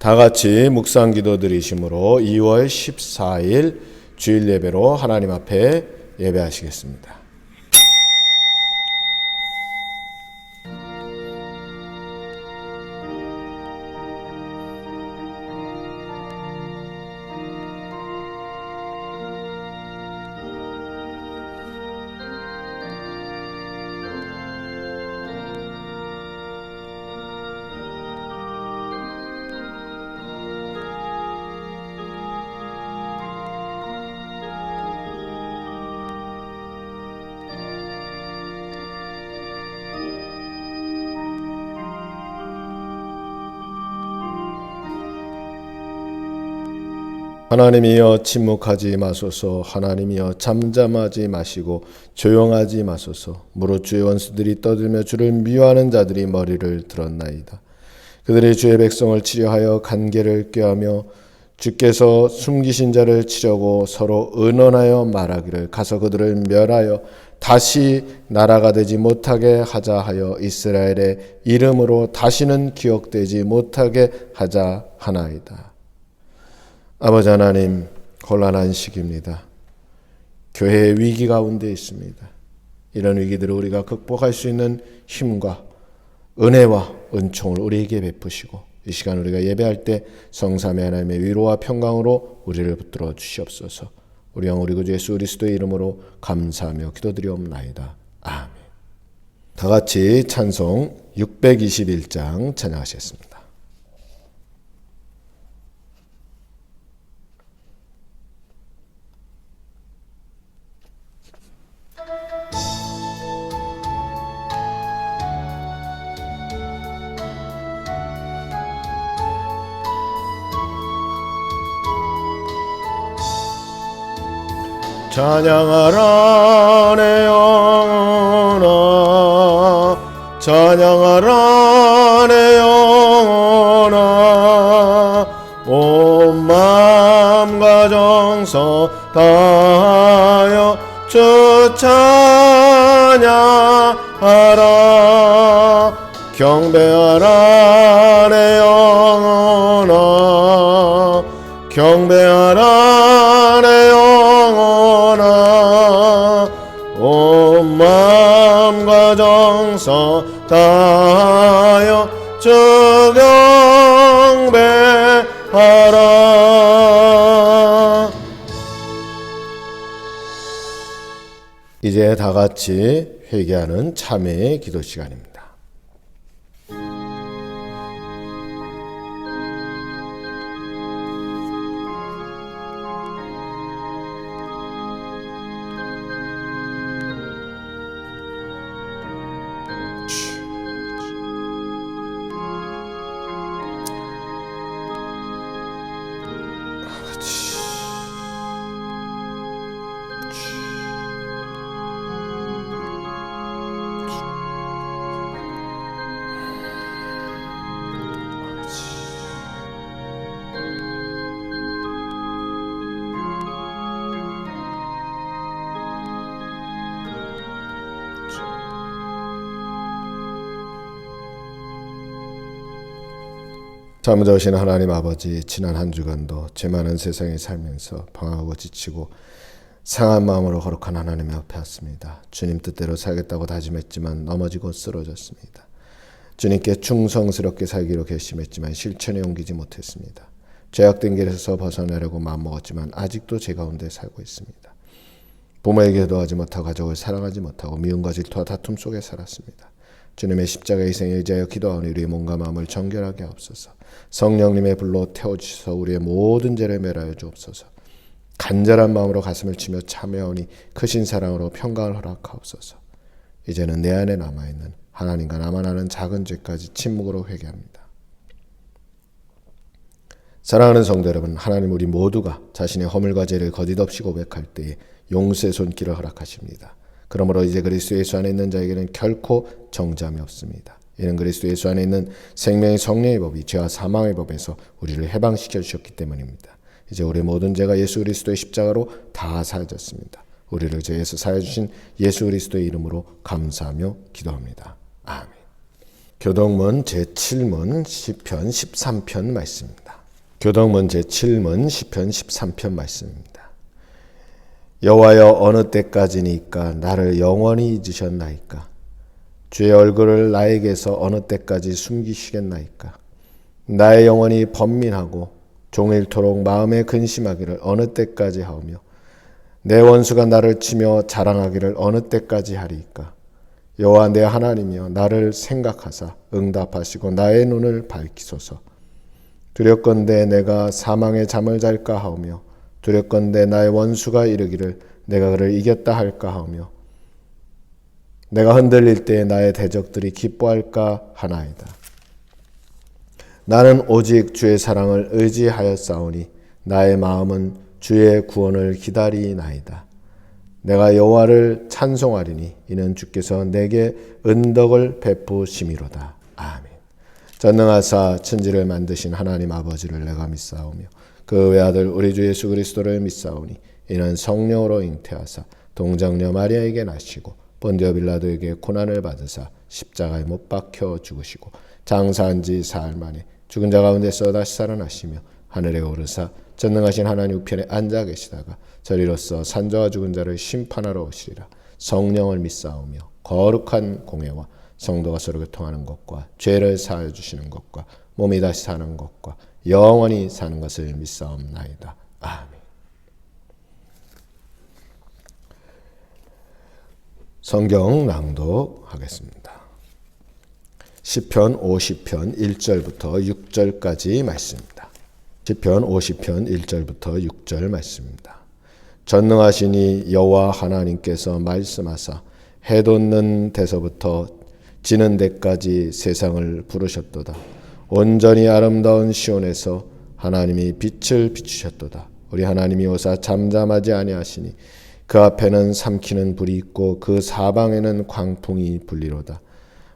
다 같이 묵상 기도 드리심으로 2월 14일 주일 예배로 하나님 앞에 예배하시겠습니다. 하나님이여 침묵하지 마소서. 하나님이여 잠잠하지 마시고 조용하지 마소서. 무릇 주의 원수들이 떠들며 주를 미워하는 자들이 머리를 들었나이다. 그들이 주의 백성을 치려하여 간계를 꾀하며 주께서 숨기신 자를 치려고 서로 의논하여 말하기를 가서 그들을 멸하여 다시 나라가 되지 못하게 하자 하여 이스라엘의 이름으로 다시는 기억되지 못하게 하자 하나이다. 아버지 하나님, 곤란한 시기입니다. 교회의 위기 가운데 있습니다. 이런 위기들을 우리가 극복할 수 있는 힘과 은혜와 은총을 우리에게 베푸시고 이 시간 우리가 예배할 때 성삼위 하나님의 위로와 평강으로 우리를 붙들어 주시옵소서. 우리 영 우리 구주 예수 그리스도의 이름으로 감사하며 기도드리옵나이다. 아멘. 다 같이 찬송 621장 찬양하시겠습니다. 찬양하라 내 영혼아, 찬양하라 내 영혼아, 온 마음과 정성 다하여 주 찬양하라. 경배하라 내 영혼아, 경배하라 내 영혼아, 온 마음과 정성 다하여 주 경배하라. 이제 다 같이 회개하는 참회의 기도 시간입니다. 자무자우신 하나님 아버지, 지난 한 주간도 죄 많은 세상에 살면서 방황하고 지치고 상한 마음으로 거룩한 하나님 앞에 왔습니다. 주님 뜻대로 살겠다고 다짐했지만 넘어지고 쓰러졌습니다. 주님께 충성스럽게 살기로 결심했지만 실천에 옮기지 못했습니다. 죄악된 길에서 벗어나려고 마음먹었지만 아직도 죄 가운데 살고 있습니다. 부모에게 기도하지 못하고 가족을 사랑하지 못하고 미움과 질투와 다툼 속에 살았습니다. 주님의 십자가의 희생에 의지하여 기도하오니 우리의 몸과 마음을 정결하게 하옵소서. 성령님의 불로 태워주셔서 우리의 모든 죄를 멸하여 주옵소서. 간절한 마음으로 가슴을 치며 참여하오니 크신 사랑으로 평강을 허락하옵소서. 이제는 내 안에 남아있는 하나님과 나만 아는 작은 죄까지 침묵으로 회개합니다. 사랑하는 성도 여러분, 하나님 우리 모두가 자신의 허물과 죄를 거짓 없이 고백할 때에 용서의 손길을 허락하십니다. 그러므로 이제 그리스도 예수 안에 있는 자에게는 결코 정죄함이 없습니다. 이는 그리스도 예수 안에 있는 생명의 성령의 법이 죄와 사망의 법에서 우리를 해방시켜 주셨기 때문입니다. 이제 우리 모든 죄가 예수 그리스도의 십자가로 다 사해졌습니다. 우리를 죄에서 사해 주신 예수 그리스도의 이름으로 감사하며 기도합니다. 아멘. 교동문 제7문 시편 13편 말씀입니다. 교동문 제7문 시편 13편 말씀입니다. 여호와여 어느 때까지니까 나를 영원히 잊으셨나이까? 주의 얼굴을 나에게서 어느 때까지 숨기시겠나이까? 나의 영혼이 번민하고 종일토록 마음에 근심하기를 어느 때까지 하오며 내 원수가 나를 치며 자랑하기를 어느 때까지 하리이까? 여호와 내 하나님이여 나를 생각하사 응답하시고 나의 눈을 밝히소서. 두렵건대 내가 사망의 잠을 잘까 하오며 두렵건대 나의 원수가 이르기를 내가 그를 이겼다 할까 하오며 내가 흔들릴 때 나의 대적들이 기뻐할까 하나이다. 나는 오직 주의 사랑을 의지하였사오니 나의 마음은 주의 구원을 기다리나이다. 내가 여호와를 찬송하리니 이는 주께서 내게 은덕을 베푸심이로다. 아멘. 전능하사 천지를 만드신 하나님 아버지를 내가 믿사오며 그 외아들 우리 주 예수 그리스도를 믿사오니 이는 성령으로 잉태하사 동정녀 마리아에게 나시고 본디오 빌라도에게 고난을 받으사 십자가에 못 박혀 죽으시고 장사한 지 사흘 만에 죽은 자 가운데서 다시 살아나시며 하늘에 오르사 전능하신 하나님 우편에 앉아 계시다가 저리로서 산자와 죽은 자를 심판하러 오시리라. 성령을 믿사오며 거룩한 공회와 성도가 서로 교통하는 것과 죄를 사하여 주시는 것과 몸이 다시 사는 것과 영원히 사는 것을 믿사옵나이다. 아멘. 성경 낭독하겠습니다. 시편 50편 1절부터 6절까지 말씀입니다. 시편 50편 1절부터 6절 말씀입니다. 전능하시니 여호와 하나님께서 말씀하사 해 돋는 데서부터 지는 데까지 세상을 부르셨도다. 온전히 아름다운 시온에서 하나님이 빛을 비추셨도다. 우리 하나님이 오사 잠잠하지 아니하시니 그 앞에는 삼키는 불이 있고 그 사방에는 광풍이 불리로다.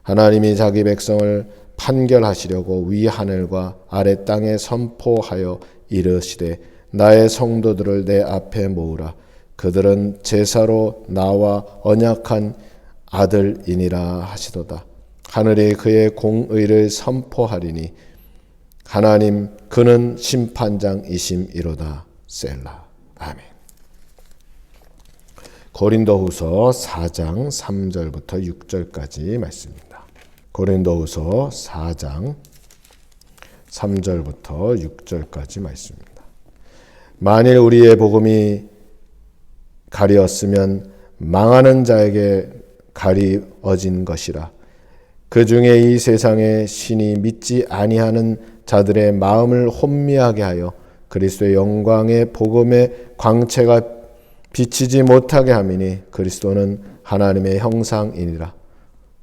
하나님이 자기 백성을 판결하시려고 위 하늘과 아래 땅에 선포하여 이르시되 나의 성도들을 내 앞에 모으라. 그들은 제사로 나와 언약한 아들이니라 하시도다. 하늘이 그의 공의를 선포하리니 하나님 그는 심판장이심이로다. 셀라. 아멘. 고린도후서 4장 3절부터 6절까지 말씀입니다. 고린도후서 4장 3절부터 6절까지 말씀입니다. 만일 우리의 복음이 가리었으면 망하는 자에게 가리어진 것이라. 그 중에 이 세상의 신이 믿지 아니하는 자들의 마음을 혼미하게 하여 그리스도의 영광의 복음의 광채가 비치지 못하게 함이니 그리스도는 하나님의 형상이니라.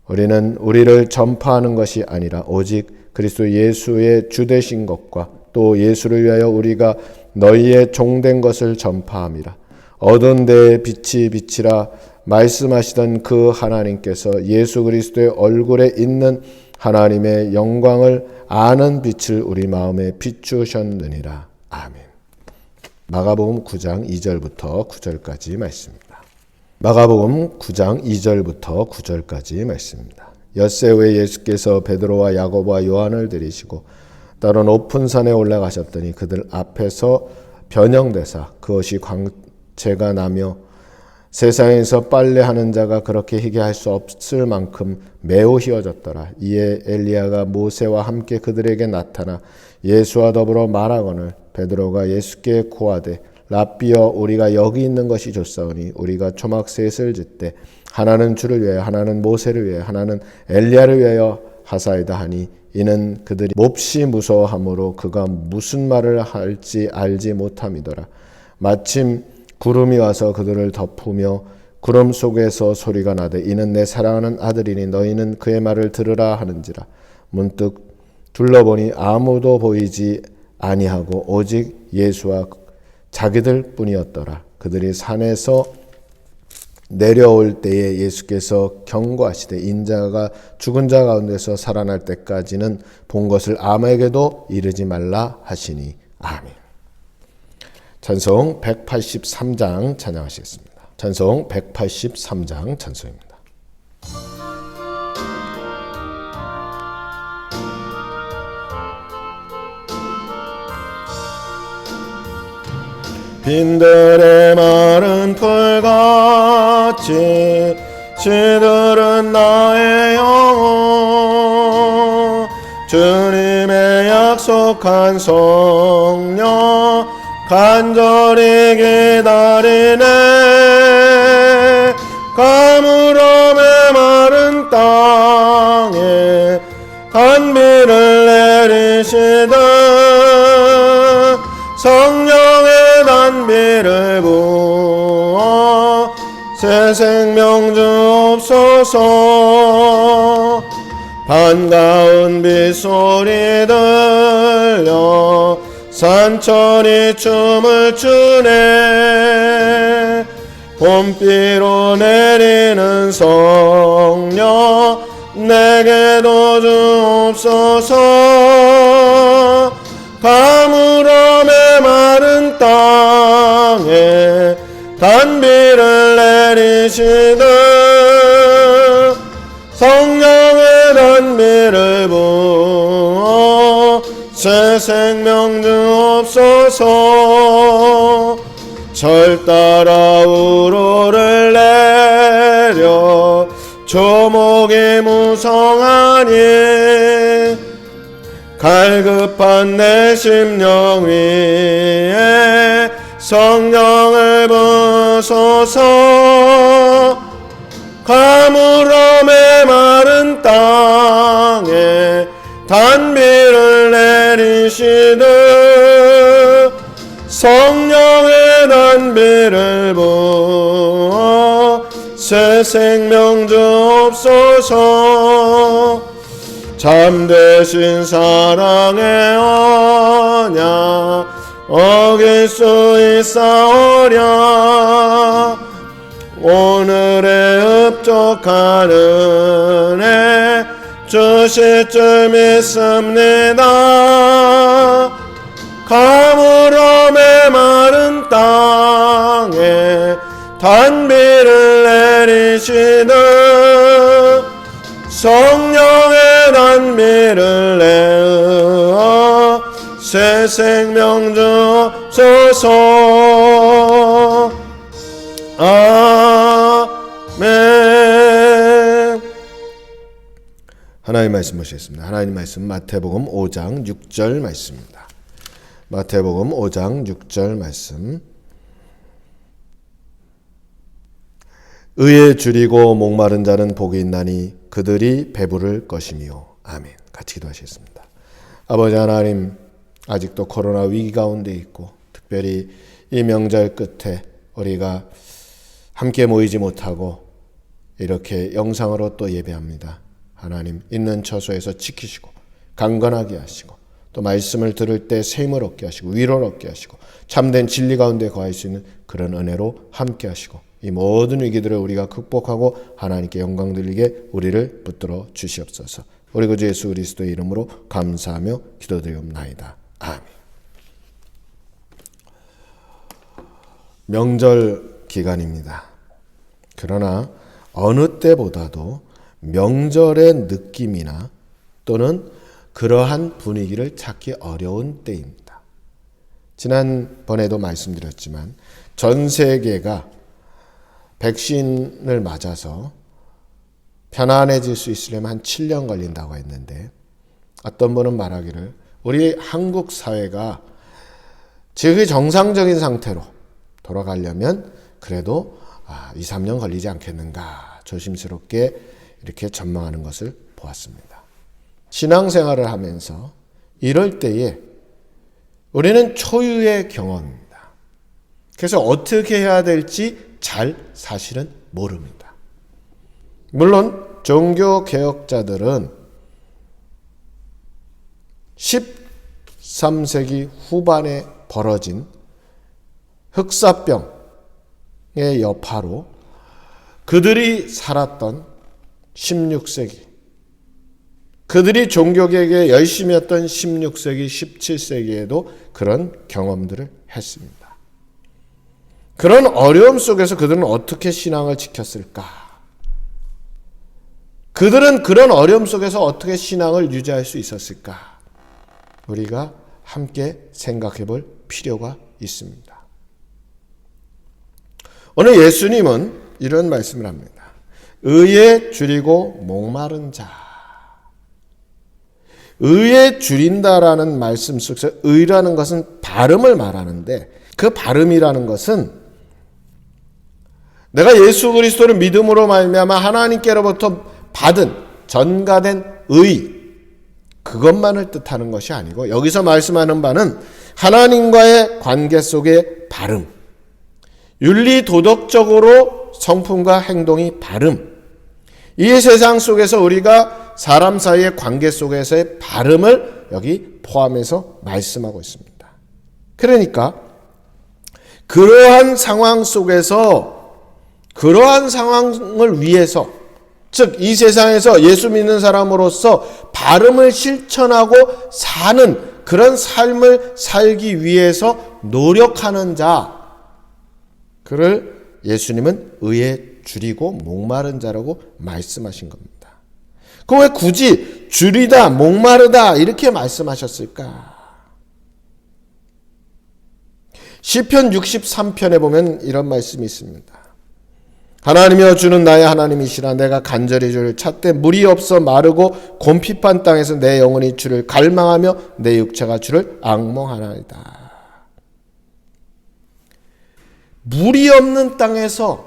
우리는 우리를 전파하는 것이 아니라 오직 그리스도 예수의 주되신 것과 또 예수를 위하여 우리가 너희의 종된 것을 전파함이라. 어두운 데에 빛이 비치라 말씀하시던 그 하나님께서 예수 그리스도의 얼굴에 있는 하나님의 영광을 아는 빛을 우리 마음에 비추셨느니라. 아멘. 마가복음 9장 2절부터 9절까지 말씀입니다. 마가복음 9장 2절부터 9절까지 말씀입니다. 엿새 후에 예수께서 베드로와 야고보와 요한을 들이시고 따로 높은 산에 올라가셨더니 그들 앞에서 변형되사 그것이 광채가 나며 세상에서 빨래하는 자가 그렇게 희게 할 수 없을 만큼 매우 희어졌더라. 이에 엘리야가 모세와 함께 그들에게 나타나 예수와 더불어 말하거늘 베드로가 예수께 고하되 랍비여 우리가 여기 있는 것이 좋사오니 우리가 초막 셋을 짓되 하나는 주를 위하여 하나는 모세를 위하여 하나는 엘리야를 위하여 하사이다 하니 이는 그들이 몹시 무서워하므로 그가 무슨 말을 할지 알지 못함이더라. 마침 구름이 와서 그들을 덮으며 구름 속에서 소리가 나되 이는 내 사랑하는 아들이니 너희는 그의 말을 들으라 하는지라. 문득 둘러보니 아무도 보이지 아니하고 오직 예수와 자기들 뿐이었더라. 그들이 산에서 내려올 때에 예수께서 경고하시되 인자가 죽은 자 가운데서 살아날 때까지는 본 것을 아무에게도 이르지 말라 하시니. 아멘. 찬송 183장 찬양하시겠습니다. 찬송 183장 찬송입니다. 빈들의 마른 풀같이 시들은 나의 영혼. 주님의 약속한 성령 간절히 기다리네. 가물음의 마른 땅에 단비를 내리시듯 성령의 단비를 부어 새 생명 주옵소서. 반가운 빗소리 들려 산천이 춤을 추네. 봄비로 내리는 성령 내게도 주옵소서. 가물음의 마른 땅에 단비를 내리시듯 성령의 단비를 부어 새 생명 주옵소서. 절 따라 우로를 내려 조목이 무성하니 갈급한 내 심령 위에 성령을 부소서. 가물음의 마른 땅에 단비를 내리시듯 성령의 단비를 부어 새 생명 주옵소서. 참되신 사랑의 언약 어길 수 있사오랴. 오늘의 흡족한 은혜 주실 줄 믿습니다. 가물음의 마른 땅에 단비를 내리시듯 성령의 단비를 내어 새 생명 주소서. 아멘. 하나님 말씀 보시겠습니다. 하나님 말씀 마태복음 5장 6절 말씀입니다. 마태복음 5장 6절 말씀. 의에 줄이고 목마른 자는 복이 있나니 그들이 배부를 것이며. 아멘. 같이 기도하시겠습니다. 아버지 하나님, 아직도 코로나 위기 가운데 있고 특별히 이 명절 끝에 우리가 함께 모이지 못하고 이렇게 영상으로 또 예배합니다. 하나님, 있는 처소에서 지키시고 강건하게 하시고 또 말씀을 들을 때 샘을 얻게 하시고 위로를 얻게 하시고 참된 진리 가운데 거할 수 있는 그런 은혜로 함께 하시고 이 모든 위기들을 우리가 극복하고 하나님께 영광 돌리게 우리를 붙들어 주시옵소서. 우리 구주 예수 그리스도의 이름으로 감사하며 기도드리옵나이다. 아멘. 명절 기간입니다. 그러나 어느 때보다도 명절의 느낌이나 또는 그러한 분위기를 찾기 어려운 때입니다. 지난번에도 말씀드렸지만 전 세계가 백신을 맞아서 편안해질 수 있으려면 한 7년 걸린다고 했는데 어떤 분은 말하기를 우리 한국 사회가 지금 정상적인 상태로 돌아가려면 그래도 2, 3년 걸리지 않겠는가 조심스럽게 이렇게 전망하는 것을 보았습니다. 신앙생활을 하면서 이럴 때에 우리는 초유의 경험입니다. 그래서 어떻게 해야 될지 잘 사실은 모릅니다. 물론 종교개혁자들은 13세기 후반에 벌어진 흑사병의 여파로 그들이 살았던 16세기, 그들이 종교개혁에 열심히 했던 16세기, 17세기에도 그런 경험들을 했습니다. 그런 어려움 속에서 그들은 어떻게 신앙을 지켰을까? 그들은 그런 어려움 속에서 어떻게 신앙을 유지할 수 있었을까? 우리가 함께 생각해 볼 필요가 있습니다. 오늘 예수님은 이런 말씀을 합니다. 의에 줄이고 목마른 자. 의에 줄인다라는 말씀 속에서 의라는 것은 발음을 말하는데 그 발음이라는 것은 내가 예수 그리스도를 믿음으로 말미암아 하나님께로부터 받은 전가된 의, 그것만을 뜻하는 것이 아니고 여기서 말씀하는 바는 하나님과의 관계 속의 발음, 윤리 도덕적으로 성품과 행동이 발음, 이 세상 속에서 우리가 사람 사이의 관계 속에서의 발음을 여기 포함해서 말씀하고 있습니다. 그러니까 그러한 상황 속에서 그러한 상황을 위해서, 즉 이 세상에서 예수 믿는 사람으로서 발음을 실천하고 사는 그런 삶을 살기 위해서 노력하는 자, 그를 예수님은 의에 줄이고 목마른 자라고 말씀하신 겁니다. 그럼 왜 굳이 줄이다, 목마르다 이렇게 말씀하셨을까? 시편 63편에 보면 이런 말씀이 있습니다. 하나님이여 주는 나의 하나님이시라. 내가 간절히 주를 찾되 물이 없어 마르고 곰핍한 땅에서 내 영혼이 주를 갈망하며 내 육체가 주를 앙몽하나이다. 물이 없는 땅에서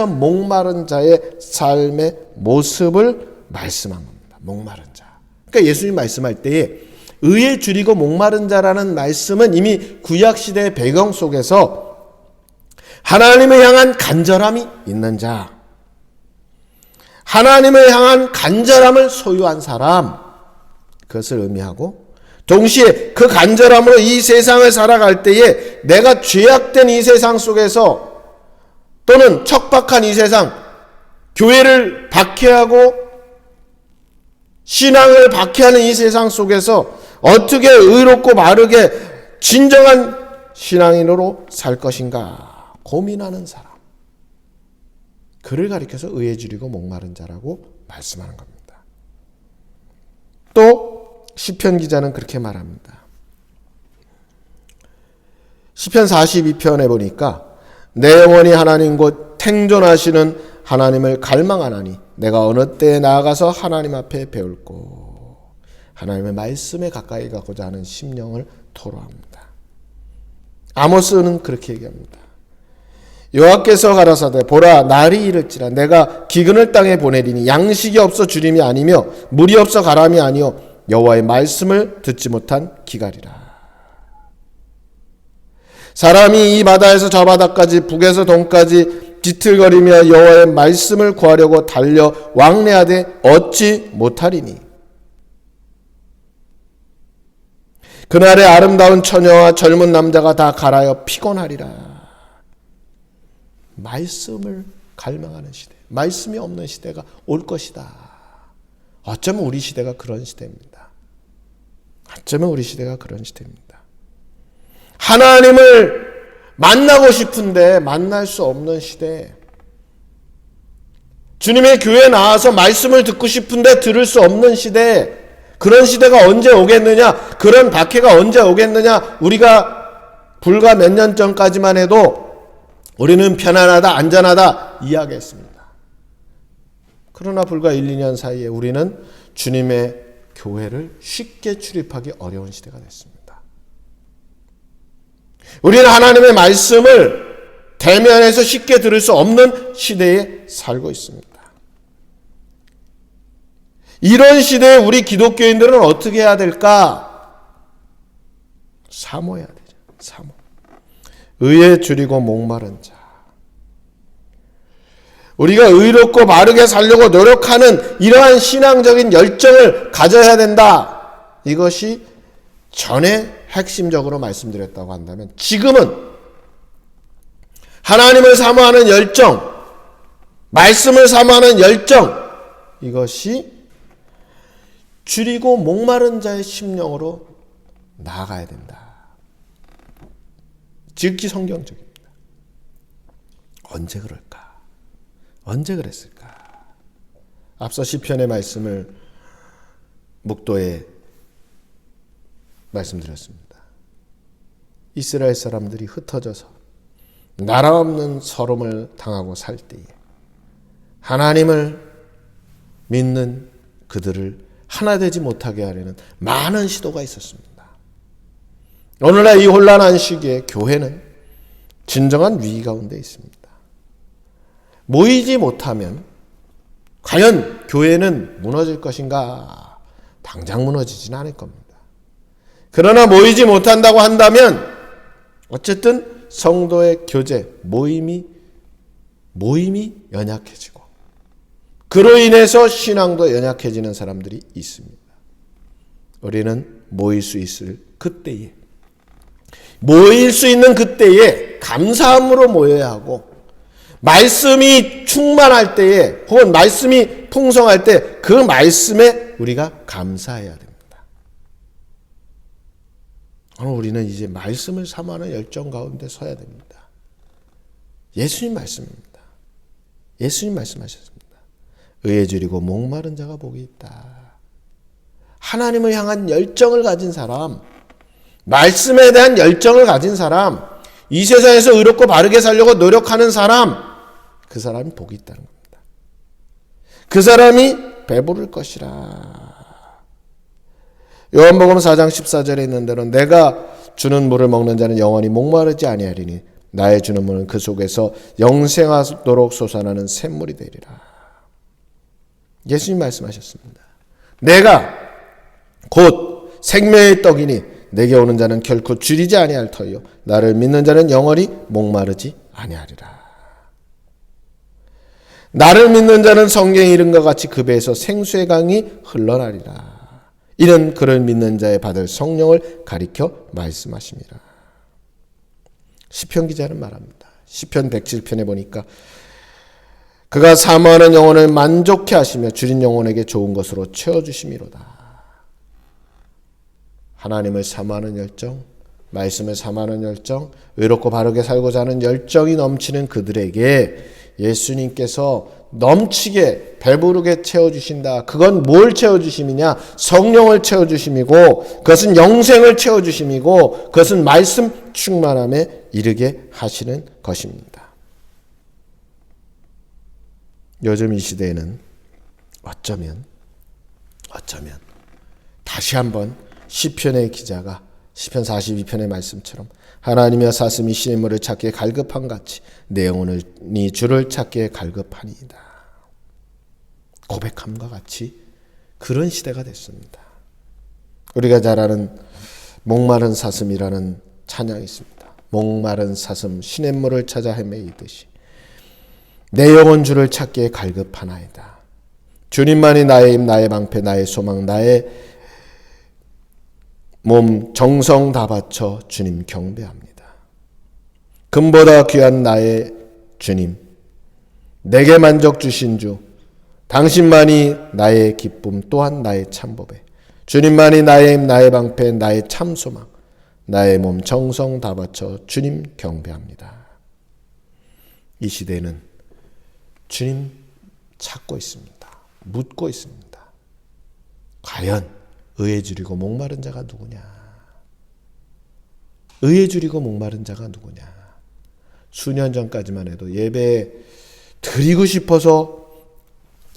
목마른 자의 삶의 모습을 말씀한 겁니다. 목마른 자. 그러니까 예수님 말씀할 때에 의에 줄이고 목마른 자라는 말씀은 이미 구약시대의 배경 속에서 하나님을 향한 간절함이 있는 자, 하나님을 향한 간절함을 소유한 사람, 그것을 의미하고 동시에 그 간절함으로 이 세상을 살아갈 때에 내가 죄악된 이 세상 속에서 또는 척박한 이 세상, 교회를 박해하고 신앙을 박해하는 이 세상 속에서 어떻게 의롭고 바르게 진정한 신앙인으로 살 것인가 고민하는 사람, 그를 가리켜서 의에 줄이고 목마른 자라고 말씀하는 겁니다. 또 시편 기자는 그렇게 말합니다. 시편 42편에 보니까 내 영혼이 하나님 곧 생존하시는 하나님을 갈망하나니 내가 어느 때에 나아가서 하나님 앞에 배울고, 하나님의 말씀에 가까이 가고자 하는 심령을 토로합니다. 아모스는 그렇게 얘기합니다. 여호와께서 가라사대 보라 날이 이를지라 내가 기근을 땅에 보내리니 양식이 없어 주림이 아니며 물이 없어 가람이 아니요 여호와의 말씀을 듣지 못한 기갈이라. 사람이 이 바다에서 저 바다까지 북에서 동까지 비틀거리며 여호와의 말씀을 구하려고 달려 왕래하되 얻지 못하리니 그날에 아름다운 처녀와 젊은 남자가 다 갈아여 피곤하리라. 말씀을 갈망하는 시대, 말씀이 없는 시대가 올 것이다. 어쩌면 우리 시대가 그런 시대입니다. 어쩌면 우리 시대가 그런 시대입니다. 하나님을 만나고 싶은데 만날 수 없는 시대, 주님의 교회에 나와서 말씀을 듣고 싶은데 들을 수 없는 시대, 그런 시대가 언제 오겠느냐, 그런 박해가 언제 오겠느냐. 우리가 불과 몇 년 전까지만 해도 우리는 편안하다, 안전하다 이야기했습니다. 그러나 불과 1, 2년 사이에 우리는 주님의 교회를 쉽게 출입하기 어려운 시대가 됐습니다. 우리는 하나님의 말씀을 대면에서 쉽게 들을 수 없는 시대에 살고 있습니다. 이런 시대에 우리 기독교인들은 어떻게 해야 될까? 사모해야 되죠. 사모. 의에 줄이고 목마른 자. 우리가 의롭고 바르게 살려고 노력하는 이러한 신앙적인 열정을 가져야 된다. 이것이 전에 핵심적으로 말씀드렸다고 한다면, 지금은 하나님을 사모하는 열정, 말씀을 사모하는 열정, 이것이 줄이고 목마른 자의 심령으로 나아가야 된다. 지극히 성경적입니다. 언제 그럴까? 언제 그랬을까? 앞서 시편의 말씀을 묵도에 말씀드렸습니다. 이스라엘 사람들이 흩어져서 나라 없는 서름을 당하고 살 때에 하나님을 믿는 그들을 하나 되지 못하게 하려는 많은 시도가 있었습니다. 오늘날 이 혼란한 시기에 교회는 진정한 위기 가운데 있습니다. 모이지 못하면 과연 교회는 무너질 것인가? 당장 무너지지는 않을 겁니다. 그러나 모이지 못한다고 한다면 어쨌든 성도의 교제, 모임이 연약해지고 그로 인해서 신앙도 연약해지는 사람들이 있습니다. 우리는 모일 수 있을 그때에, 모일 수 있는 그때에 감사함으로 모여야 하고, 말씀이 충만할 때에 혹은 말씀이 풍성할 때 그 말씀에 우리가 감사해야 됩니다. 오늘 우리는 이제 말씀을 삼아하는 열정 가운데 서야 됩니다. 예수님 말씀입니다. 예수님 말씀하셨습니다. 의에 줄이고 목마른 자가 복이 있다. 하나님을 향한 열정을 가진 사람, 말씀에 대한 열정을 가진 사람, 이 세상에서 의롭고 바르게 살려고 노력하는 사람, 그 사람이 복이 있다는 겁니다. 그 사람이 배부를 것이라. 요한복음 4장 14절에 있는 대로 내가 주는 물을 먹는 자는 영원히 목마르지 아니하리니 나의 주는 물은 그 속에서 영생하도록 솟아나는 샘물이 되리라. 예수님 말씀하셨습니다. 내가 곧 생명의 떡이니 내게 오는 자는 결코 줄이지 아니할 터이요 나를 믿는 자는 영원히 목마르지 아니하리라. 나를 믿는 자는 성경에 이른 것 같이 그 배에서 생수의 강이 흘러나리라. 이는 그를 믿는 자의 받을 성령을 가리켜 말씀하심이라. 시편 기자는 말합니다. 시편 107편에 보니까 그가 사모하는 영혼을 만족해 하시며 줄인 영혼에게 좋은 것으로 채워주심이로다. 하나님을 사모하는 열정, 말씀을 사모하는 열정, 의롭고 바르게 살고자 하는 열정이 넘치는 그들에게 예수님께서 넘치게 배부르게 채워주신다. 그건 뭘 채워주심이냐? 성령을 채워주심이고 그것은 영생을 채워주심이고 그것은 말씀 충만함에 이르게 하시는 것입니다. 요즘 이 시대에는 어쩌면 다시 한번 시편의 기자가 시편 42편의 말씀처럼 하나님의 사슴이 시냇물을 찾기에 갈급한 같이 내 영혼이 주를 찾기에 갈급하니이다. 고백함과 같이 그런 시대가 됐습니다. 우리가 잘 아는 목마른 사슴이라는 찬양이 있습니다. 목마른 사슴 시냇물을 찾아 헤매이듯이 내 영혼 주를 찾기에 갈급하나이다. 주님만이 나의 힘, 나의 방패, 나의 소망, 나의 몸 정성 다 바쳐 주님 경배합니다. 금보다 귀한 나의 주님, 내게 만족 주신 주, 당신만이 나의 기쁨 또한 나의 참보배, 주님만이 나의 힘, 나의 방패, 나의 참소망, 나의 몸 정성 다 바쳐 주님 경배합니다. 이 시대는 주님 찾고 있습니다. 묻고 있습니다. 과연 의에 줄이고 목마른 자가 누구냐? 의에 줄이고 목마른 자가 누구냐? 수년 전까지만 해도 예배 드리고 싶어서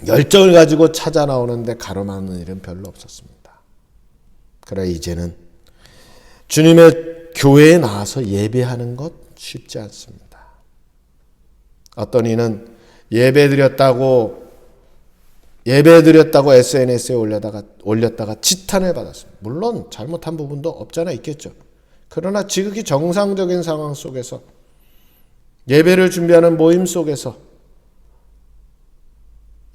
열정을 가지고 찾아 나오는데 가로막는 일은 별로 없었습니다. 그러나 이제는 주님의 교회에 나와서 예배하는 것 쉽지 않습니다. 어떤 이는 예배드렸다고 SNS에 올렸다가 지탄을 받았습니다. 물론 잘못한 부분도 없잖아 있겠죠. 그러나 지극히 정상적인 상황 속에서 예배를 준비하는 모임 속에서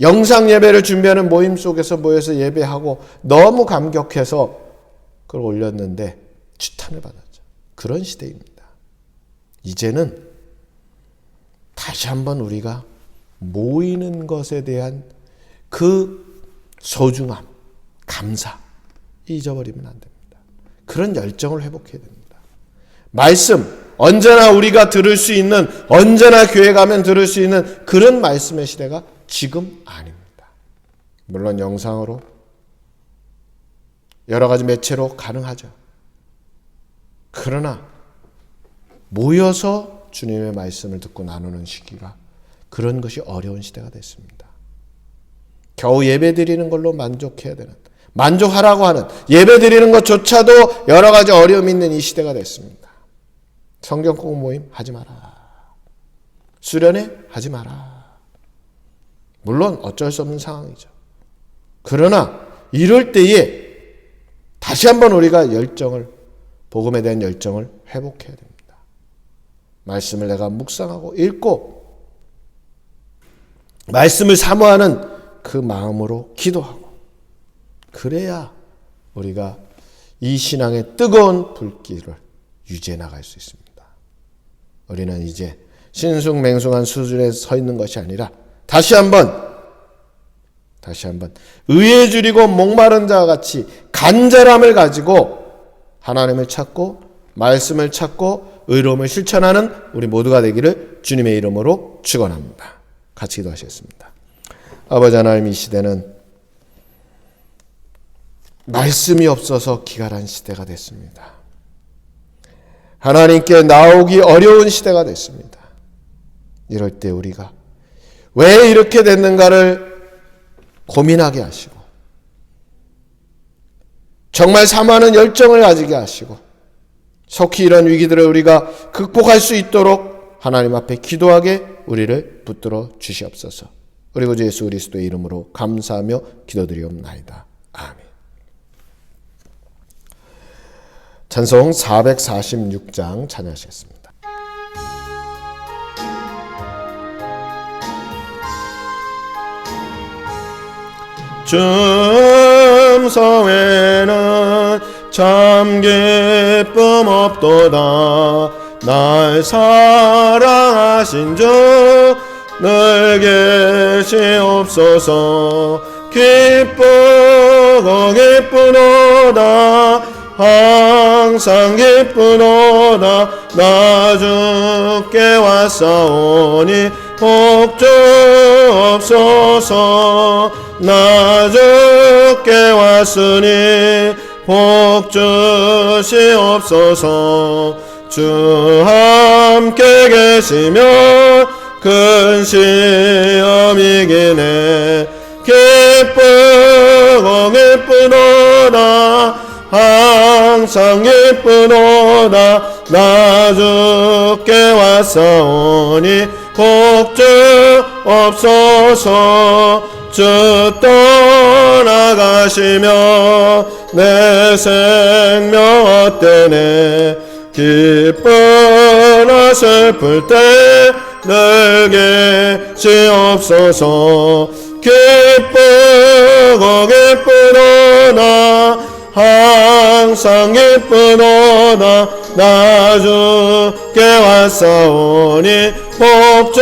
영상 예배를 준비하는 모임 속에서 모여서 예배하고 너무 감격해서 그걸 올렸는데 지탄을 받았죠. 그런 시대입니다. 이제는 다시 한번 우리가 모이는 것에 대한 그 소중함, 감사 잊어버리면 안 됩니다. 그런 열정을 회복해야 됩니다. 말씀, 언제나 우리가 들을 수 있는, 언제나 교회 가면 들을 수 있는 그런 말씀의 시대가 지금 아닙니다. 물론 영상으로 여러 가지 매체로 가능하죠. 그러나 모여서 주님의 말씀을 듣고 나누는 시기가 그런 것이 어려운 시대가 됐습니다. 겨우 예배 드리는 걸로 만족해야 되는, 만족하라고 하는 예배 드리는 것조차도 여러 가지 어려움이 있는 이 시대가 됐습니다. 성경 꼭 모임 하지 마라. 수련회 하지 마라. 물론 어쩔 수 없는 상황이죠. 그러나 이럴 때에 다시 한번 우리가 복음에 대한 열정을 회복해야 됩니다. 말씀을 내가 묵상하고 읽고 말씀을 사모하는 그 마음으로 기도하고, 그래야 우리가 이 신앙의 뜨거운 불길을 유지해 나갈 수 있습니다. 우리는 이제 신숭맹숭한 수준에 서 있는 것이 아니라 다시 한번 의에 줄이고 목마른 자와 같이 간절함을 가지고 하나님을 찾고 말씀을 찾고 의로움을 실천하는 우리 모두가 되기를 주님의 이름으로 축원합니다. 같이 기도하시겠습니다. 아버지 하나님, 이 시대는 말씀이 없어서 기갈한 시대가 됐습니다. 하나님께 나오기 어려운 시대가 됐습니다. 이럴 때 우리가 왜 이렇게 됐는가를 고민하게 하시고 정말 사모하는 열정을 가지게 하시고 속히 이런 위기들을 우리가 극복할 수 있도록 하나님 앞에 기도하게 우리를 붙들어 주시옵소서. 그리고 주 예수 그리스도의 이름으로 감사하며 기도드리옵나이다. 아멘. 찬송 446장 찬양하시겠습니다. 줌성에는 참 기쁨 없도다. 날 사랑하신 주 늘 계시옵소서. 기쁘고 기쁘도다. 항상 기쁘도다. 나 주께 왔사오니 복 주옵소서. 나 주께 왔으니 복 주시옵소서. 주 함께 계시면 큰 시험이기네. 기쁘고 기쁘도다. 항상 기쁘도다. 나 주께 왔사오니 복 주옵소서. 주 떠나가시며 내 생명 헛되네. 기쁘나 슬플 때 늘 계시옵소서. 기쁘고 기쁘도다. 항상 기쁘도다. 나 주께 왔사오니 복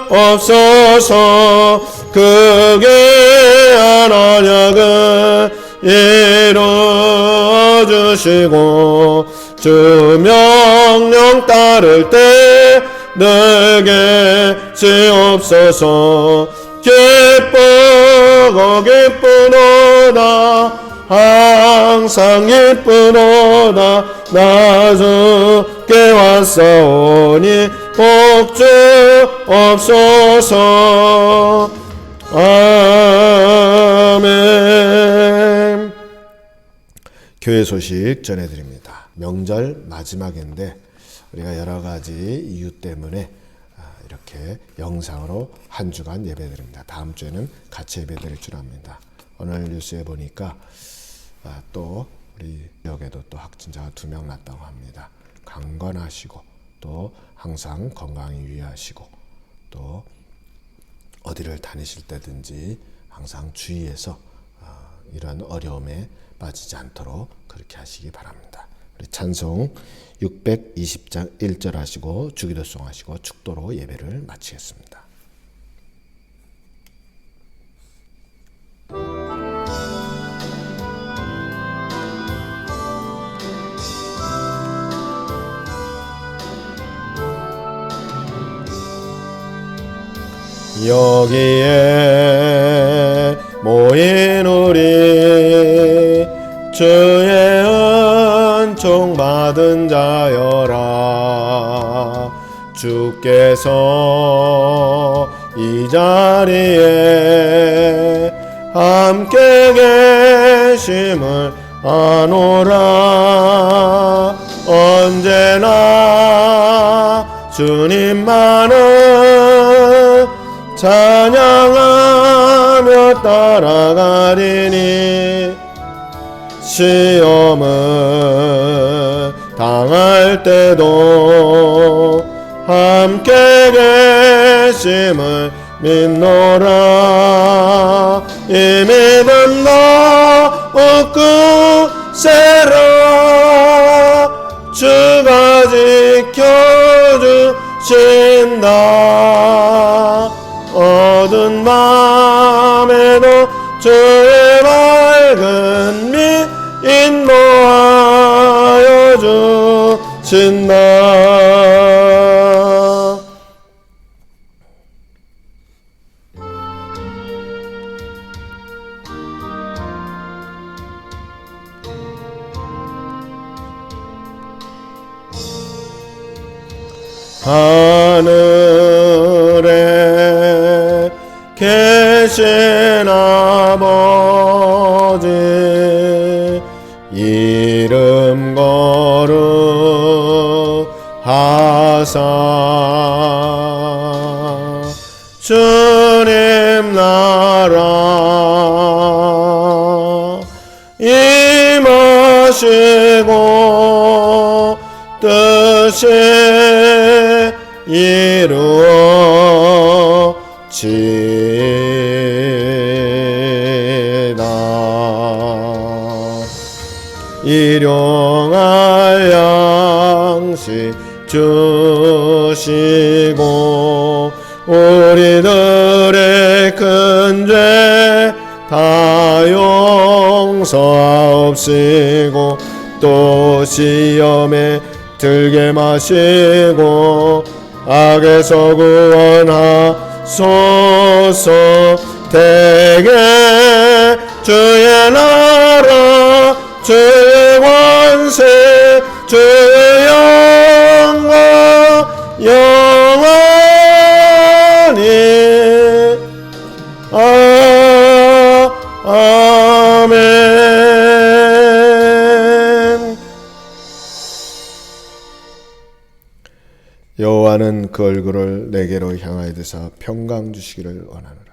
주옵소서. 그 귀한 언약을 이루어주시고 주 명령 따를 때 늘 계시옵소서. 기쁘고 기쁘도다. 항상 기쁘도다. 나 주께 왔사오니 복 주옵소서. 아멘. 교회 소식 전해드립니다. 명절 마지막인데 우리가 여러 가지 이유 때문에 이렇게 영상으로 한 주간 예배드립니다. 다음 주에는 같이 예배드릴 줄 압니다. 오늘 뉴스에 보니까 또 우리 지역에도 또 확진자가 2명 났다고 합니다. 강건하시고 또 항상 건강히 유의하시고 또 어디를 다니실 때든지 항상 주의해서 이런 어려움에 빠지지 않도록 그렇게 하시기 바랍니다. 우리 찬송 620장 1절 하시고 주기도송 하시고 축도로 예배를 마치겠습니다. 여기에 모인 우리 주의 은총 받은 자여라. 주께서 이 자리에 함께 계심을 아노라. 언제나 주님만을 찬양하며 따라가리니 시험을 당할 때도 함께 계심을 믿노라. 이 믿음 더욱 굳세라. 주가 지켜주신다. 어두운 밤에도 주의 밝은 빛 인도하여 주신다. 하늘에 계신 아버지 이름 거룩하사 주님 나라 임하시고 뜻이 이루어지다. 일용할 양식 주시고 우리들의 큰 죄 다 용서하옵시고 또 시험에 들게 마시고 악에서 구원하소서. 대개 주의 나라 주의 권세 주의 영광 영원히 아멘. 여호와는 그 얼굴을 내게로 향하여 드사 평강 주시기를 원하노라.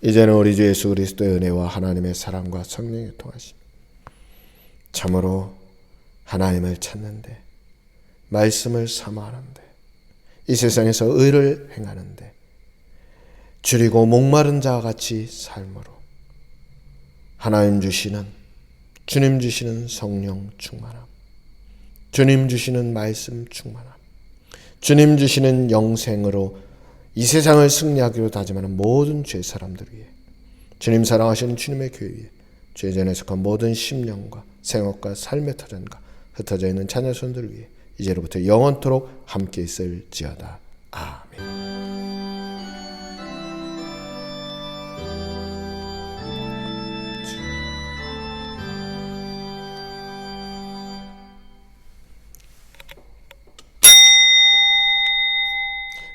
이제는 우리 주 예수 그리스도의 은혜와 하나님의 사랑과 성령의 통하심 참으로 하나님을 찾는데 말씀을 사모하는데 이 세상에서 의를 행하는데 줄이고 목마른 자와 같이 삶으로 하나님 주시는 주님 주시는 성령 충만함, 주님 주시는 말씀 충만함, 주님 주시는 영생으로 이 세상을 승리하기로 다짐하는 모든 죄 사람들 위해 주님 사랑하시는 주님의 교회 위에 죄 전에 속한 모든 심령과 생업과 삶의 터전과 흩어져 있는 자녀손들 위해 이제로부터 영원토록 함께 있을지어다. 아멘.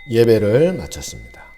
예배를 마쳤습니다.